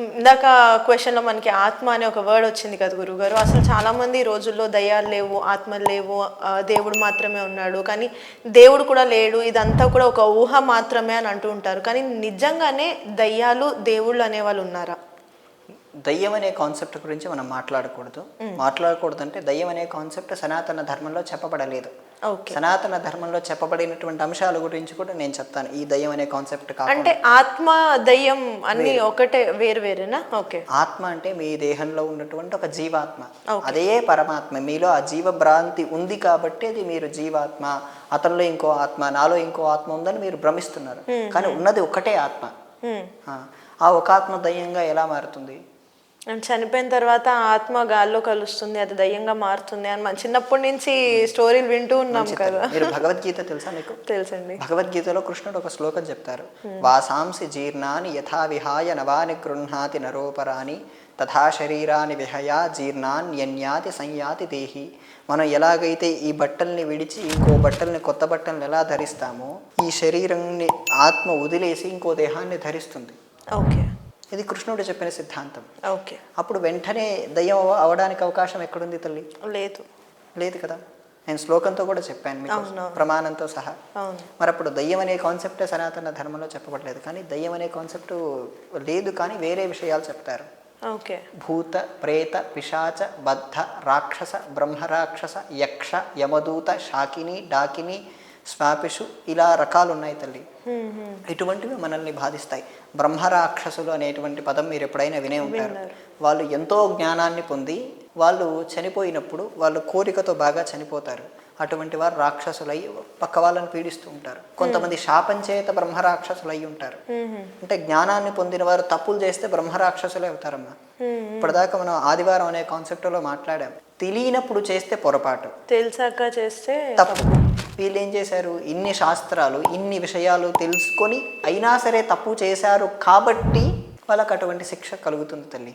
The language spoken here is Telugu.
ఇందాక క్వశ్చన్లో మనకి ఆత్మ అనే ఒక వర్డ్ వచ్చింది కదా గురుగారు. అసలు చాలామంది ఈ రోజుల్లో దయ్యాలు లేవు, ఆత్మలు లేవు, దేవుడు మాత్రమే ఉన్నాడు, కానీ దేవుడు కూడా లేడు, ఇదంతా కూడా ఒక ఊహ మాత్రమే అని అంటూ ఉంటారు. కానీ నిజంగానే దయ్యాలు దేవుళ్ళు అనేవాళ్ళు ఉన్నారా? దయ్యం అనే కాన్సెప్ట్ గురించి మనం మాట్లాడకూడదు అంటే దయ్యం అనే కాన్సెప్ట్ సనాతన ధర్మంలో చెప్పబడలేదు. సనాతన ధర్మంలో చెప్పబడినటువంటి అంశాల గురించి కూడా నేను చెప్తాను. ఈ దయ్యం అనే కాన్సెప్ట్ అంటే ఆత్మ దయ్యం అన్ని ఒకటే వేరేనా? ఓకే. ఆత్మ అంటే మీ దేహంలో ఉన్నటువంటి ఒక జీవాత్మ, అదే పరమాత్మ. మీలో ఆ జీవ భ్రాంతి ఉంది కాబట్టి అది మీరు జీవాత్మ, అతనిలో ఇంకో ఆత్మ, నాలో ఇంకో ఆత్మ ఉందని మీరు భ్రమిస్తున్నారు. కానీ ఉన్నది ఒకటే ఆత్మ. ఆ ఒక ఆత్మ దయ్యంగా ఎలా మారుతుంది? చనిపోయిన తర్వాత ఆత్మ గాల్లో కలుస్తుంది, అది దయ్యంగా మారుతుంది అని మన చిన్నప్పటి నుంచి స్టోరీలు వింటూ ఉన్నాం కదా. మీరు భగవద్గీత తెలుసా మీకు? తెలుసండి. భగవద్గీతలో కృష్ణుడు ఒక శ్లోకం చెప్తారు. వాసాంసి జీర్ణాని యథా విహాయ నవాని గృహ్ణాతి నరోపరాని తథా శరీరాన్ని విహయా జీర్ణాన్యన్యాతి సంయాతి దేహి. మనం ఎలాగైతే ఈ బట్టల్ని విడిచి ఇంకో బట్టల్ని, కొత్త బట్టల్ని ఎలా ధరిస్తామో, ఈ శరీరాన్ని ఆత్మ వదిలేసి ఇంకో దేహాన్ని ధరిస్తుంది. ఓకే. ఇది కృష్ణుడు చెప్పిన సిద్ధాంతం. ఓకే. అప్పుడు వెంటనే దయ్యం అవడానికి అవకాశం ఎక్కడుంది తల్లి? లేదు కదా. నేను శ్లోకంతో కూడా చెప్పాను మీకు, ప్రమాణంతో సహా. మరి అప్పుడు దయ్యం అనే కాన్సెప్ట్ సనాతన ధర్మంలో చెప్పబడలేదు. కానీ దయ్యం అనే కాన్సెప్ట్ లేదు, కానీ వేరే విషయాలు చెప్తారు. భూత, ప్రేత, పిశాచ, బద్ధ, రాక్షస, బ్రహ్మరాక్షస, యక్ష, యమదూత, శాకిని, డాకిని, స్వాపిషు, ఇలా రకాలు ఉన్నాయి తల్లి. ఇటువంటివి మనల్ని బాధిస్తాయి. బ్రహ్మరాక్షసులు అనేటువంటి పదం మీరు ఎప్పుడైనా వినే ఉంటారు. వాళ్ళు ఎంతో జ్ఞానాన్ని పొంది వాళ్ళు చనిపోయినప్పుడు వాళ్ళు కోరికతో బాగా చనిపోతారు. అటువంటి వారు రాక్షసులై పక్క వాళ్ళని పీడిస్తూ ఉంటారు. కొంతమంది శాపం చేత బ్రహ్మరాక్షసులై ఉంటారు. అంటే జ్ఞానాన్ని పొందిన వారు తప్పులు చేస్తే బ్రహ్మరాక్షసులే అవుతారమ్మా. ఇప్పటిదాకా మనం ఆదివారం అనే కాన్సెప్ట్లో మాట్లాడాం. తెలియనప్పుడు చేస్తే పొరపాటు, తెలిసాక చేస్తే తప్పు. వీళ్ళు ఏం చేశారు? ఇన్ని శాస్త్రాలు, ఇన్ని విషయాలు తెలుసుకొని అయినా సరే తప్పు చేశారు కాబట్టి వాళ్ళకు అటువంటి శిక్ష కలుగుతుంది తల్లి.